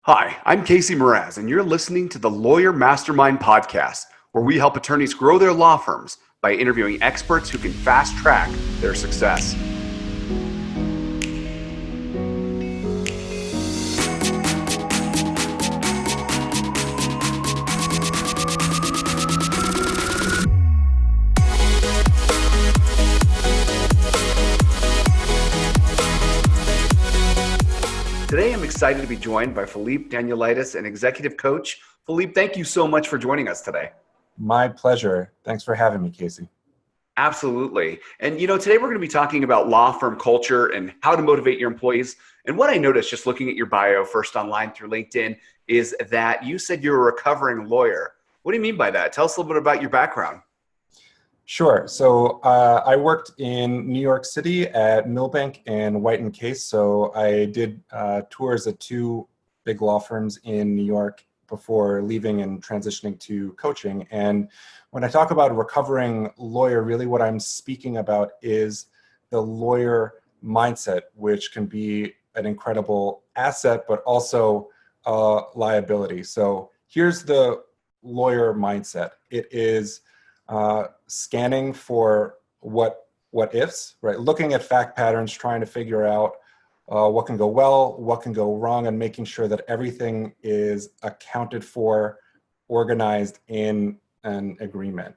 Hi, I'm Casey Mraz, and you're listening to the Lawyer Mastermind Podcast, where we help attorneys grow their law firms by interviewing experts who can fast track their success. Today, I'm excited to be joined by Philippe Danielides, an executive coach. Philippe, thank you so much for joining us today. My pleasure. Thanks for having me, Casey. Absolutely. And today we're going to be talking about law firm culture and how to motivate your employees. And what I noticed just looking at your bio first online through LinkedIn is that you said you're a recovering lawyer. What do you mean by that? Tell us a little bit about your background. Sure. So I worked in New York City at Milbank and White and Case. So I did tours at two big law firms in New York before leaving and transitioning to coaching. And when I talk about recovering lawyer, really what I'm speaking about is the lawyer mindset, which can be an incredible asset, but also a liability. So here's the lawyer mindset. It is scanning for what ifs, right? Looking at fact patterns, trying to figure out what can go well, what can go wrong, and making sure that everything is accounted for, organized in an agreement,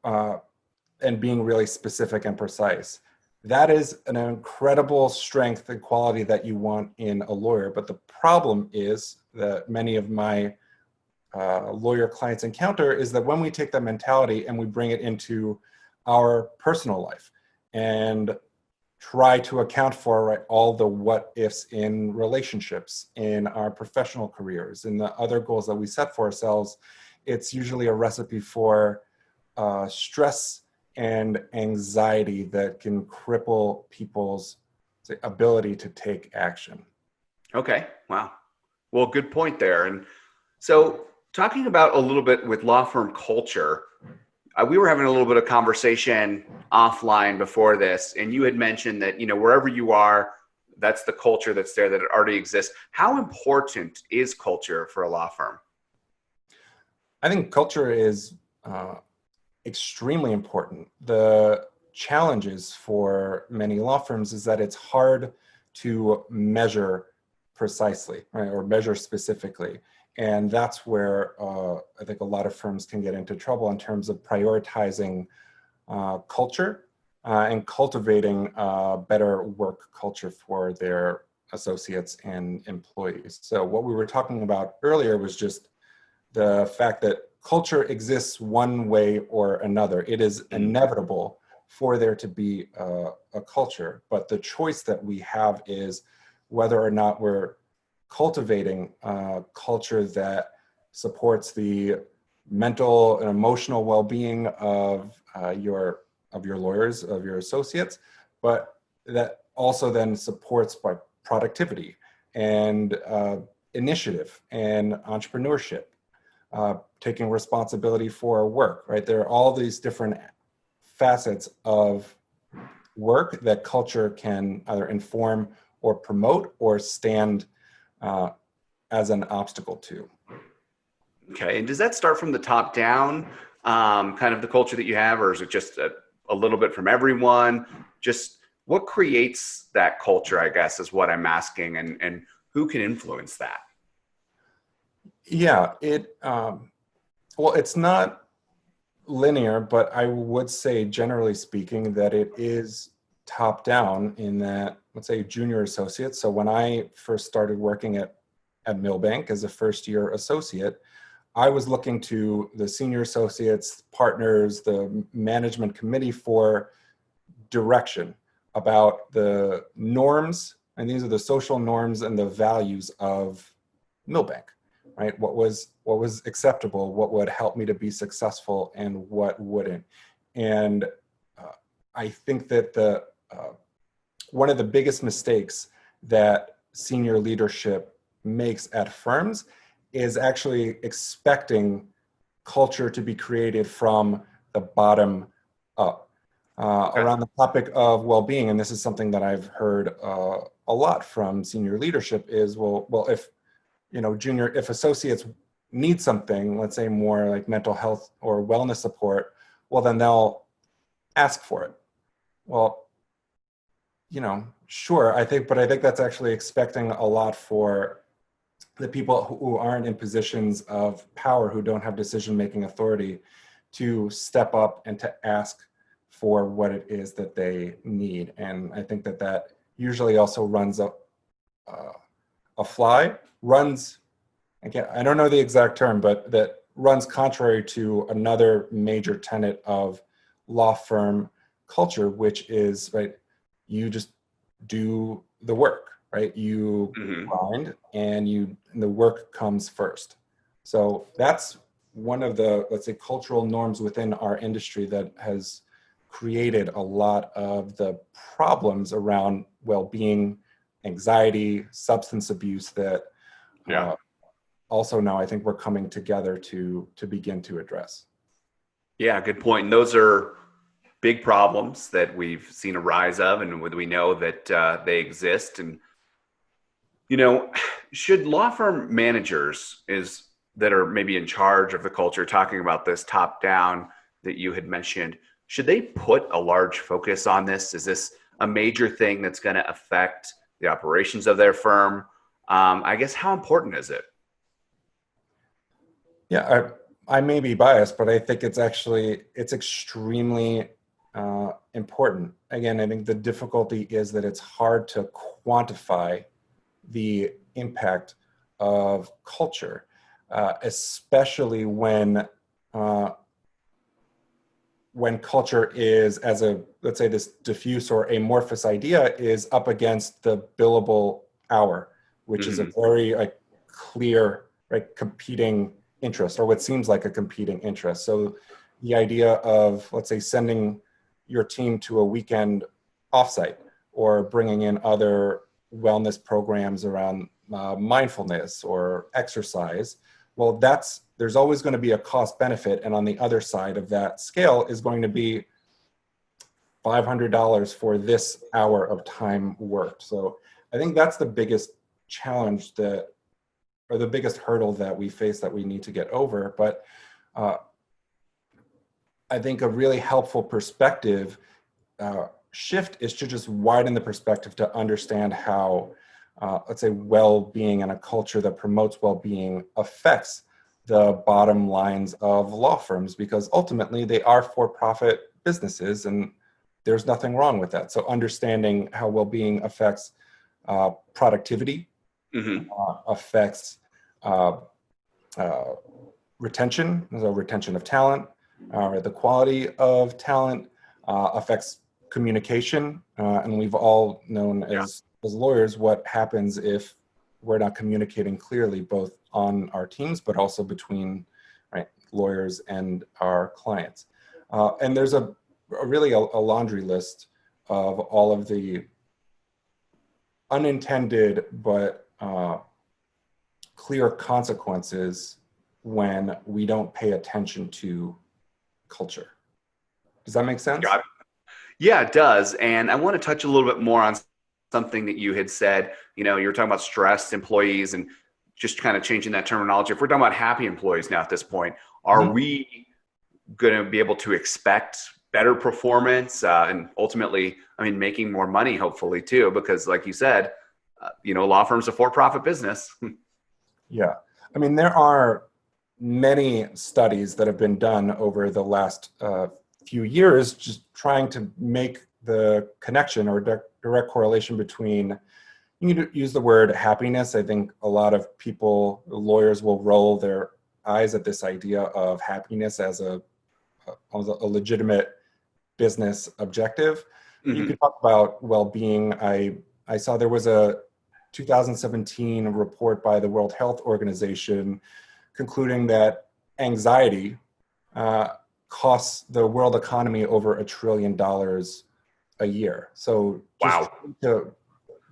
and being really specific and precise. That is an incredible strength and quality that you want in a lawyer. But the problem is that many of my lawyer clients encounter is that when we take that mentality and we bring it into our personal life and try to account for all the what ifs in relationships, in our professional careers, in the other goals that we set for ourselves, it's usually a recipe for stress and anxiety that can cripple people's ability to take action. Okay. Wow. Well, good point there. And so talking about a little bit with law firm culture, we were having a little bit of conversation offline before this, and you had mentioned that, wherever you are, that's the culture that's there, that it already exists. How important is culture for a law firm? I think culture is extremely important. The challenges for many law firms is that it's hard to measure precisely, right, or measure specifically. And that's where I think a lot of firms can get into trouble in terms of prioritizing culture and cultivating a better work culture for their associates and employees. So what we were talking about earlier was just the fact that culture exists one way or another. It is inevitable for there to be a culture, but the choice that we have is whether or not we're cultivating a culture that supports the mental and emotional well-being of your lawyers, of your associates, but that also then supports by productivity and initiative and entrepreneurship, taking responsibility for work, right? There are all these different facets of work that culture can either inform or promote or stand as an obstacle to. Okay. And does that start from the top down, kind of the culture that you have, or is it just a little bit from everyone? Just what creates that culture, I guess, is what I'm asking, and who can influence that? Yeah, it's not linear, but I would say, generally speaking, that it is top down in that, let's say, junior associates. So when I first started working at Milbank as a first year associate, I was looking to the senior associates, partners, the management committee for direction about the norms, and these are the social norms and the values of Milbank, right? What was acceptable, what would help me to be successful, and what wouldn't. And I think that one of the biggest mistakes that senior leadership makes at firms is actually expecting culture to be created from the bottom up. Around the topic of well-being, and this is something that I've heard a lot from senior leadership, is well, if junior, if associates need something, let's say more like mental health or wellness support, well, then they'll ask for it. Well, sure, but I think that's actually expecting a lot for the people who aren't in positions of power, who don't have decision-making authority, to step up and to ask for what it is that they need. And I think that usually also runs again, I don't know the exact term, but that runs contrary to another major tenet of law firm culture, which is, right, you just do the work, right? You grind and the work comes first. So that's one of the, let's say, cultural norms within our industry that has created a lot of the problems around well-being, anxiety, substance abuse that also now I think we're coming together to begin to address. Yeah, good point. And those are big problems that we've seen a rise of, and we know that they exist. And, should law firm managers that are maybe in charge of the culture, talking about this top down that you had mentioned, should they put a large focus on this? Is this a major thing that's going to affect the operations of their firm? I guess, how important is it? Yeah, I may be biased, but I think it's extremely important. Again, I think the difficulty is that it's hard to quantify the impact of culture, especially when culture is, let's say, this diffuse or amorphous idea is up against the billable hour, which is a very clear, right, competing interest, or what seems like a competing interest. So the idea of, let's say, sending your team to a weekend offsite or bringing in other wellness programs around mindfulness or exercise, well, there's always going to be a cost benefit. And on the other side of that scale is going to be $500 for this hour of time worked. So I think that's the biggest challenge or the biggest hurdle that we face that we need to get over. But I think a really helpful perspective shift is to just widen the perspective to understand how, let's say, well-being and a culture that promotes well-being affects the bottom lines of law firms, because ultimately they are for-profit businesses and there's nothing wrong with that. So understanding how well-being affects productivity, affects retention, so retention of talent, the quality of talent, affects communication, and we've all known as lawyers what happens if we're not communicating clearly, both on our teams but also between, right, lawyers and our clients. And there's a laundry list of all of the unintended but clear consequences when we don't pay attention to culture. Does that make sense? Got it. Yeah, it does. And I want to touch a little bit more on something that you had said. You were talking about stressed employees and just kind of changing that terminology. If we're talking about happy employees now at this point, are we going to be able to expect better performance and ultimately, making more money, hopefully, too? Because like you said, law firm's a for-profit business. Yeah. There are many studies that have been done over the last few years, just trying to make the connection or direct correlation between, you use the word happiness. I think a lot of lawyers will roll their eyes at this idea of happiness as a legitimate business objective. You could talk about well-being. I saw there was a 2017 report by the World Health Organization concluding that anxiety costs the world economy over $1 trillion a year. So just to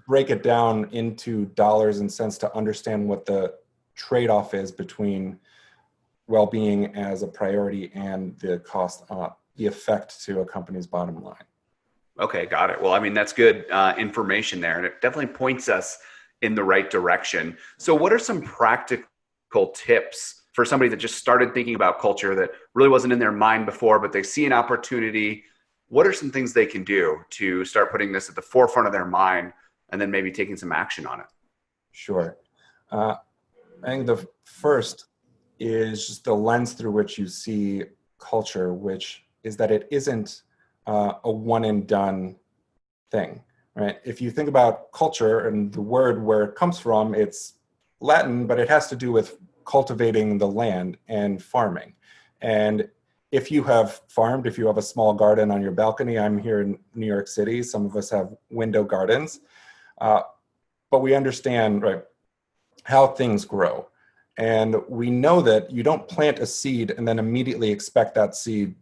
break it down into dollars and cents to understand what the trade-off is between well-being as a priority and the cost, the effect to a company's bottom line. Okay, got it. Well, that's good information there. And it definitely points us in the right direction. So what are some practical tips for somebody that just started thinking about culture that really wasn't in their mind before, but they see an opportunity? What are some things they can do to start putting this at the forefront of their mind and then maybe taking some action on it? Sure. I think the first is just the lens through which you see culture, which is that it isn't a one and done thing, right? If you think about culture and the word where it comes from, it's Latin, but it has to do with cultivating the land and farming. And if you have farmed, if you have a small garden on your balcony, I'm here in New York City, some of us have window gardens, but we understand, right, how things grow. And we know that you don't plant a seed and then immediately expect that seed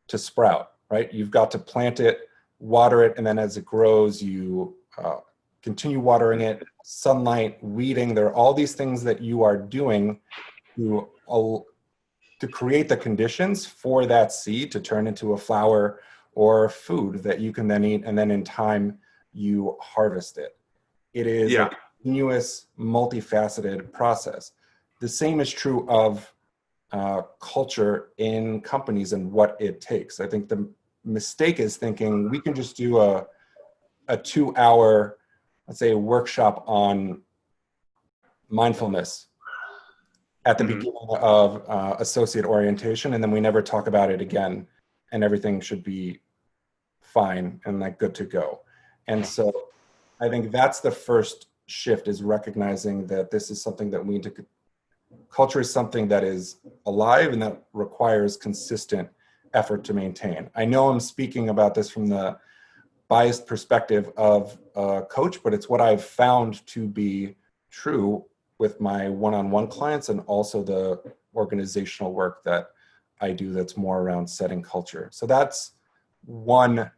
to sprout, right? You've got to plant it, water it, and then as it grows, you continue watering it, sunlight, weeding. There are all these things that you are doing to create the conditions for that seed to turn into a flower or food that you can then eat, and then in time, you harvest it. It is a continuous, multifaceted process. The same is true of culture in companies and what it takes. I think the mistake is thinking we can just do a 2-hour, let's say, workshop on mindfulness at the beginning of associate orientation, and then we never talk about it again, and everything should be fine and like good to go. And so I think that's the first shift, is recognizing that this is something that we need to, culture is something that is alive and that requires consistent effort to maintain. I know I'm speaking about this from the biased perspective of a coach, but it's what I've found to be true with my one-on-one clients and also the organizational work that I do that's more around setting culture. So that's one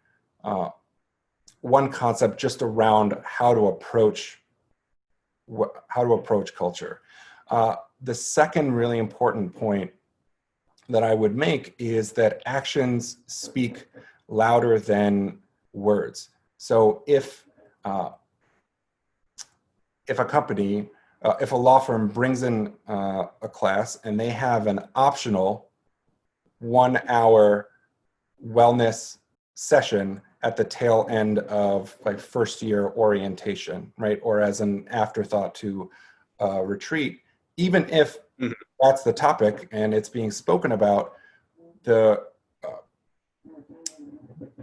concept just around how to approach culture. The second really important point that I would make is that actions speak louder than words. So if a company, if a law firm brings in a class and they have an optional 1-hour wellness session at the tail end of like first year orientation, right? Or as an afterthought to retreat, even if that's the topic and it's being spoken about, do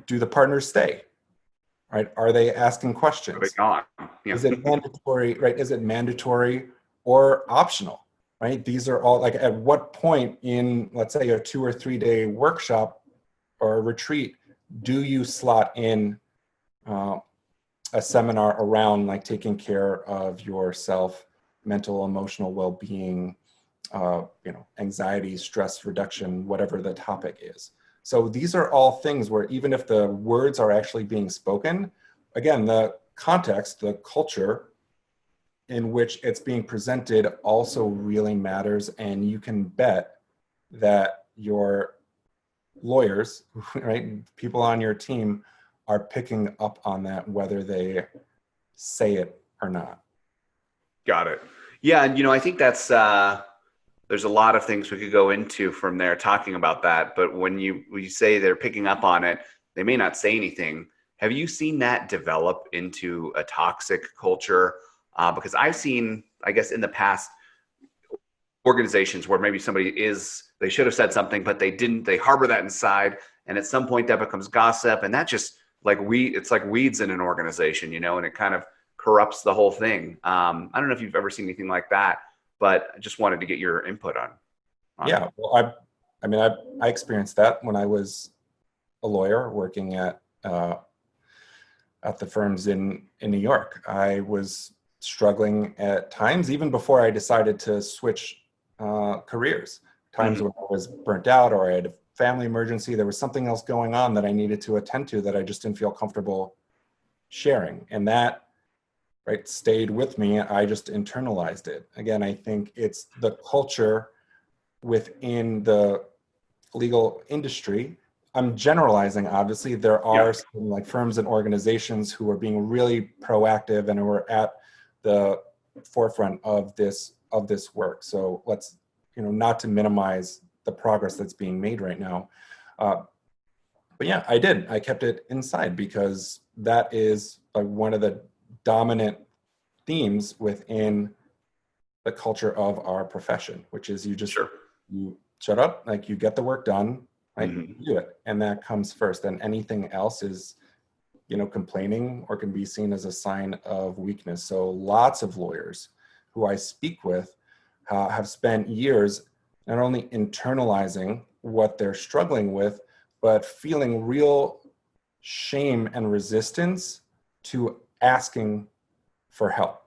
the partners stay? Right? Are they asking questions? Yeah. Is it mandatory, right? Is it mandatory or optional, right? These are all like, at what point in, let's say, a 2 or 3 day workshop or a retreat, do you slot in a seminar around like taking care of yourself, mental, emotional well-being, anxiety, stress reduction, whatever the topic is. So these are all things where even if the words are actually being spoken, again, the context, the culture in which it's being presented also really matters. And you can bet that your lawyers, right, people on your team are picking up on that, whether they say it or not. Got it. Yeah. And, I think that's, there's a lot of things we could go into from there talking about that. But when you say they're picking up on it, they may not say anything. Have you seen that develop into a toxic culture? Because I've seen, I guess, in the past, organizations where maybe they should have said something, but they didn't, they harbor that inside. And at some point that becomes gossip. And that just it's like weeds in an organization, and it kind of corrupts the whole thing. I don't know if you've ever seen anything like that, but I just wanted to get your input on yeah, it. well, I experienced that when I was a lawyer working at the firms in New York. I was struggling at times, even before I decided to switch careers, times when I was burnt out or I had a family emergency. There was something else going on that I needed to attend to that I just didn't feel comfortable sharing. And that, right, stayed with me. I just internalized it. Again, I think it's the culture within the legal industry. I'm generalizing, obviously. There are some like firms and organizations who are being really proactive and who are at the forefront of this work. So let's, not to minimize the progress that's being made right now. But yeah, I kept it inside because that is one of the dominant themes within the culture of our profession, which is you shut up, like you get the work done, like you do it. And that comes first. And anything else is, complaining or can be seen as a sign of weakness. So lots of lawyers who I speak with have spent years not only internalizing what they're struggling with, but feeling real shame and resistance to asking for help.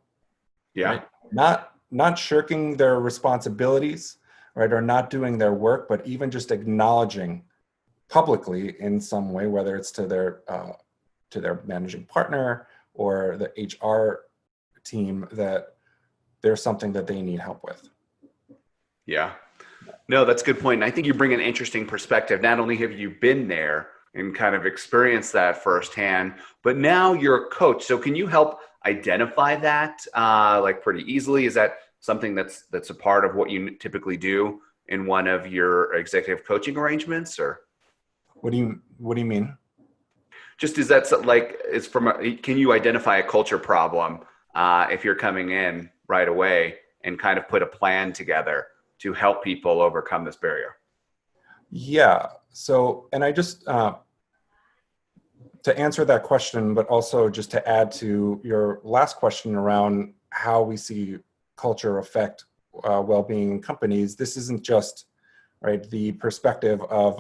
Yeah. Right? Not shirking their responsibilities, right, or not doing their work, but even just acknowledging publicly in some way, whether it's to their managing partner or the HR team, that there's something that they need help with. Yeah. No, that's a good point. And I think you bring an interesting perspective. Not only have you been there and kind of experienced that firsthand, but now you're a coach. So can you help identify that pretty easily? Is that something that's a part of what you typically do in one of your executive coaching arrangements, or? What do you mean? Just is that can you identify a culture problem if you're coming in right away and kind of put a plan together to help people overcome this barrier? Yeah. So, and I just, to answer that question, but also just to add to your last question around how we see culture affect well-being in companies, this isn't just, right, the perspective of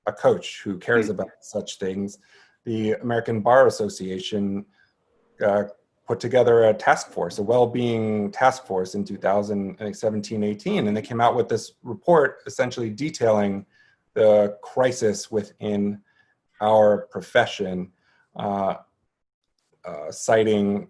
a coach who cares about such things. The American Bar Association put together a task force, a well-being task force in 2017-18, and they came out with this report essentially detailing the crisis within our profession, citing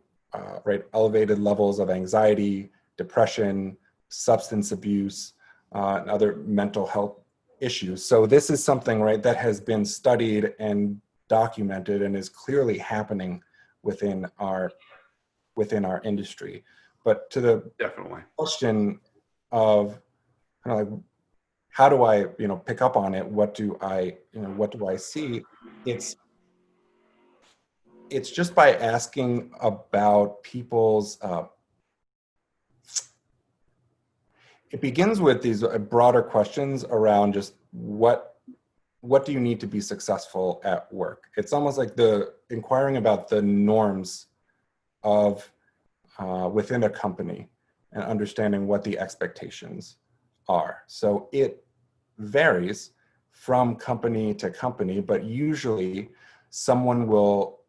elevated levels of anxiety, depression, substance abuse, and other mental health issues. So this is something, right, that has been studied and documented and is clearly happening within our industry. But to the question of kind of like, how do I, pick up on it? What do I see? It's just by asking about people's, it begins with these broader questions around just what do you need to be successful at work? It's almost like the inquiring about the norms of within a company and understanding what the expectations are. So it varies from company to company, but usually someone will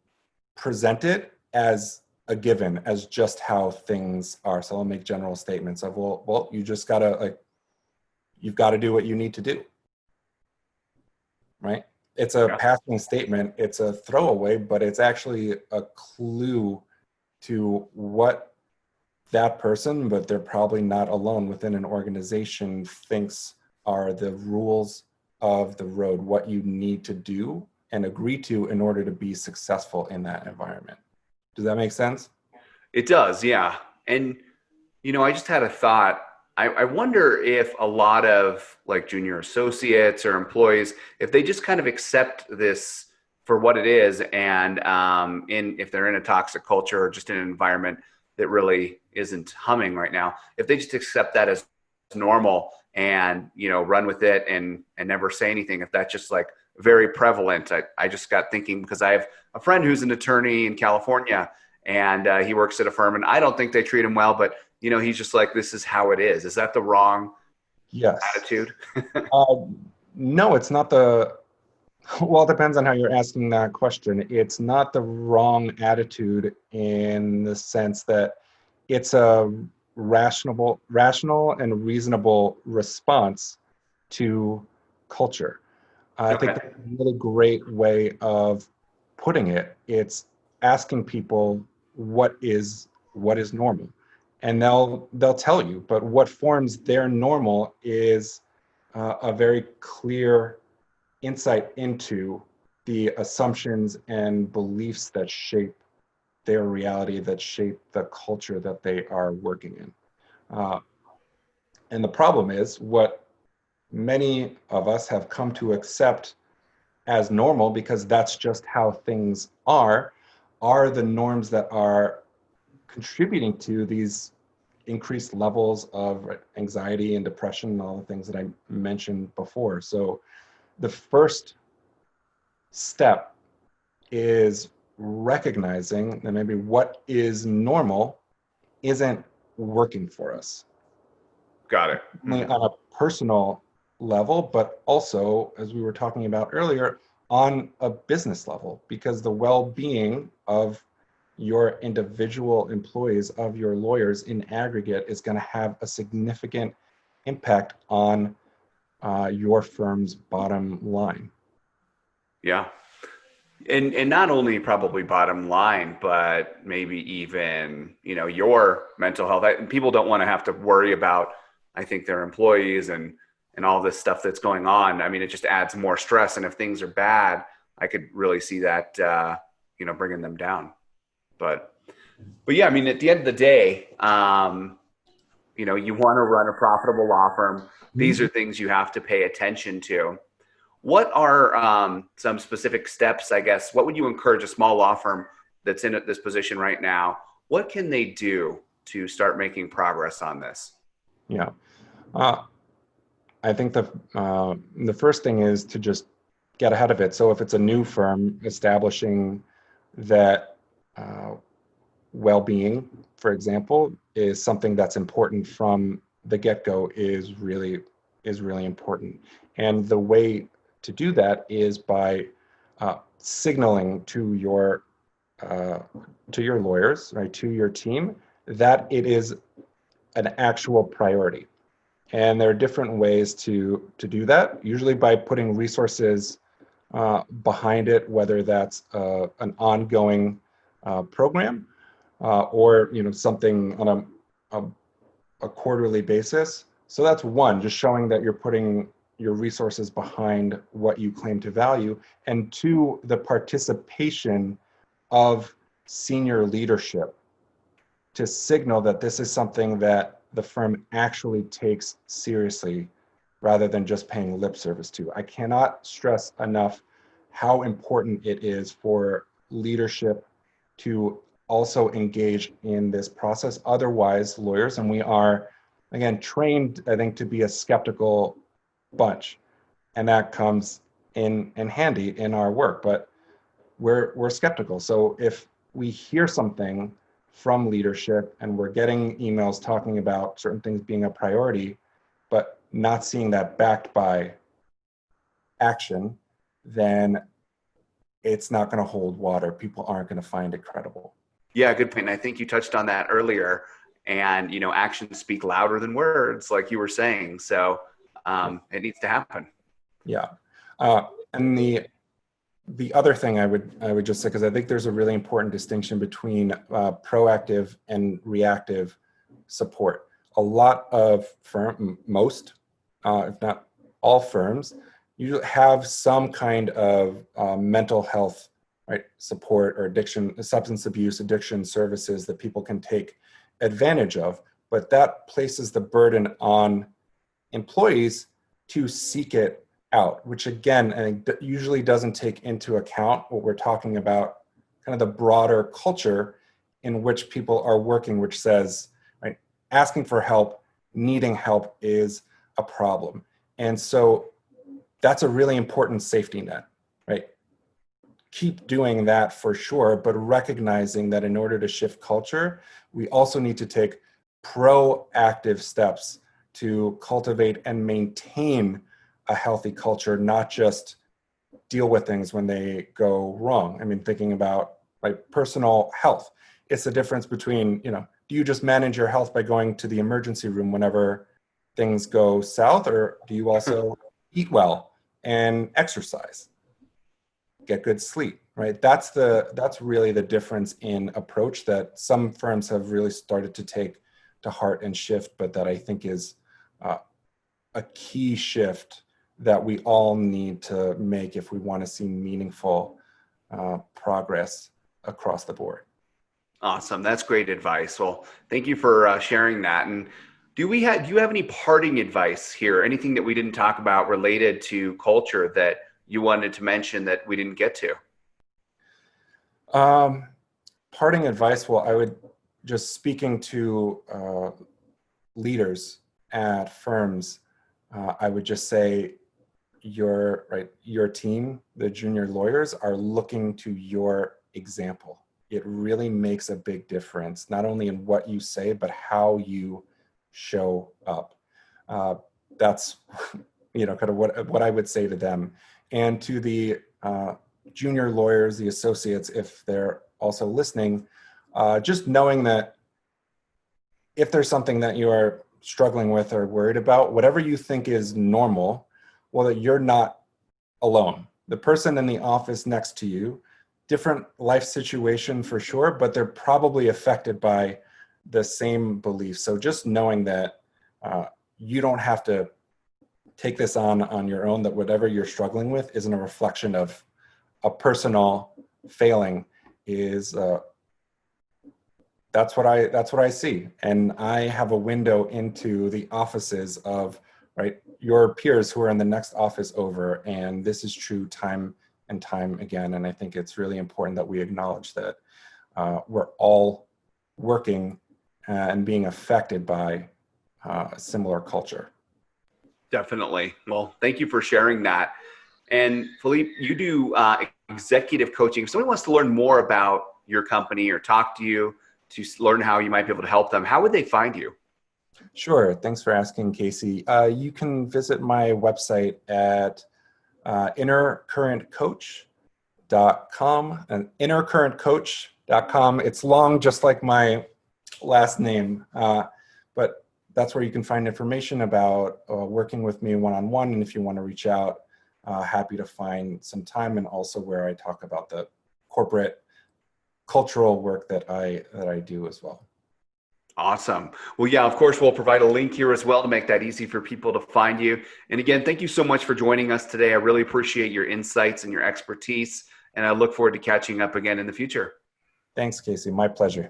present it as a given, as just how things are. So I'll make general statements of, well, you just gotta you've got to do what you need to do, right? It's a passing statement, it's a throwaway, but it's actually a clue to what that person, but they're probably not alone within an organization, thinks are the rules of the road, what you need to do and agree to in order to be successful in that environment. Does that make sense? It does, yeah. And, I just had a thought. I wonder if a lot of junior associates or employees, if they just kind of accept this for what it is, and if they're in a toxic culture or just in an environment that really isn't humming right now, if they just accept that as normal and run with it and never say anything, if that's just very prevalent. I just got thinking, because I have a friend who's an attorney in California, and he works at a firm, and I don't think they treat him well, but he's just this is how it is. Is that the wrong attitude? No, it's not well, it depends on how you're asking that question. It's not the wrong attitude in the sense that it's a rational and reasonable response to culture. I think that's a really great way of putting it. It's asking people what is normal, and they'll tell you. But what forms their normal is a very clear insight into the assumptions and beliefs that shape their reality, that shape the culture that they are working in. And the problem is, what many of us have come to accept as normal, because that's just how things are the norms that are contributing to these increased levels of anxiety and depression and all the things that I mentioned before. So the first step is recognizing that maybe what is normal isn't working for us. Got it. Only on a personal level, but also, as we were talking about earlier, on a business level, because the well-being of your individual employees, of your lawyers in aggregate, is going to have a significant impact on your firm's bottom line. Yeah. And not only probably bottom line, but maybe even, your mental health. People don't want to have to worry about, I think, their employees and all this stuff that's going on. I mean, it just adds more stress. And if things are bad, I could really see that, bringing them down. But yeah, I mean, at the end of the day, you want to run a profitable law firm. These are things you have to pay attention to. What are some specific steps, I guess? What would you encourage a small law firm that's in this position right now? What can they do to start making progress on this? Yeah. I think the first thing is to just get ahead of it. So if it's a new firm, establishing that well-being, for example, is something that's important from the get-go is really important. And the way to do that is by signaling to your lawyers, right, to your team, that it is an actual priority. And there are different ways to do that, usually by putting resources behind it, whether that's an ongoing program or something on a quarterly basis. So that's one, just showing that you're putting your resources behind what you claim to value. And two, the participation of senior leadership to signal that this is something that the firm actually takes seriously rather than just paying lip service to. I cannot stress enough how important it is for leadership to also engage in this process. Otherwise, lawyers, and we are, again, trained, I think, to be a skeptical bunch, and that comes in handy in our work, but we're skeptical. So if we hear something from leadership and we're getting emails talking about certain things being a priority, but not seeing that backed by action, then it's not going to hold water. People aren't going to find it credible. Yeah, good point. I think you touched on that earlier. And, actions speak louder than words, like you were saying. So it needs to happen. Yeah. And the other thing I would just say, because I think there's a really important distinction between proactive and reactive support. A lot of most, if not all firms, you have some kind of mental health, right, support or substance abuse addiction services that people can take advantage of, but that places the burden on employees to seek it out, which again, I think usually doesn't take into account what we're talking about, kind of the broader culture in which people are working, which says, right, asking for help, needing help is a problem. And so that's a really important safety net, right? Keep doing that for sure, but recognizing that in order to shift culture, we also need to take proactive steps to cultivate and maintain a healthy culture, not just deal with things when they go wrong. I mean, thinking about like personal health, it's the difference between, do you just manage your health by going to the emergency room whenever things go south, or do you also eat well and exercise, get good sleep, right? That's really the difference in approach that some firms have really started to take to heart and shift, but that I think is a key shift that we all need to make if we want to see meaningful progress across the board. Awesome. That's great advice. Well, thank you for sharing that. And do you have any parting advice here? Anything that we didn't talk about related to culture that you wanted to mention that we didn't get to? Um, Parting advice, well, I would just speaking to leaders at firms, I would just say your team, the junior lawyers, are looking to your example. It really makes a big difference, not only in what you say, but how you show up. That's kind of what I would say to them, and to the junior lawyers, the associates, if they're also listening, just knowing that if there's something that you are struggling with or worried about, whatever you think is normal, well, that you're not alone. The person in the office next to you, different life situation for sure, but they're probably affected by the same beliefs. So just knowing that you don't have to take this on your own, that whatever you're struggling with isn't a reflection of a personal failing, is that's what I see. And I have a window into the offices of your peers who are in the next office over, and this is true time and time again. And I think it's really important that we acknowledge that we're all working and being affected by a similar culture. Definitely. Well, thank you for sharing that. And Philippe, you do executive coaching. If somebody wants to learn more about your company or talk to you to learn how you might be able to help them, how would they find you? Sure. Thanks for asking, Casey. You can visit my website at innercurrentcoach.com, and innercurrentcoach.com. It's long, just like my last name, but that's where you can find information about working with me one-on-one. And if you want to reach out, happy to find some time, and also where I talk about the corporate cultural work that I do as well. Awesome. Well, yeah, of course, we'll provide a link here as well to make that easy for people to find you. And again, thank you so much for joining us today. I really appreciate your insights and your expertise, and I look forward to catching up again in the future. Thanks, Casey. My pleasure.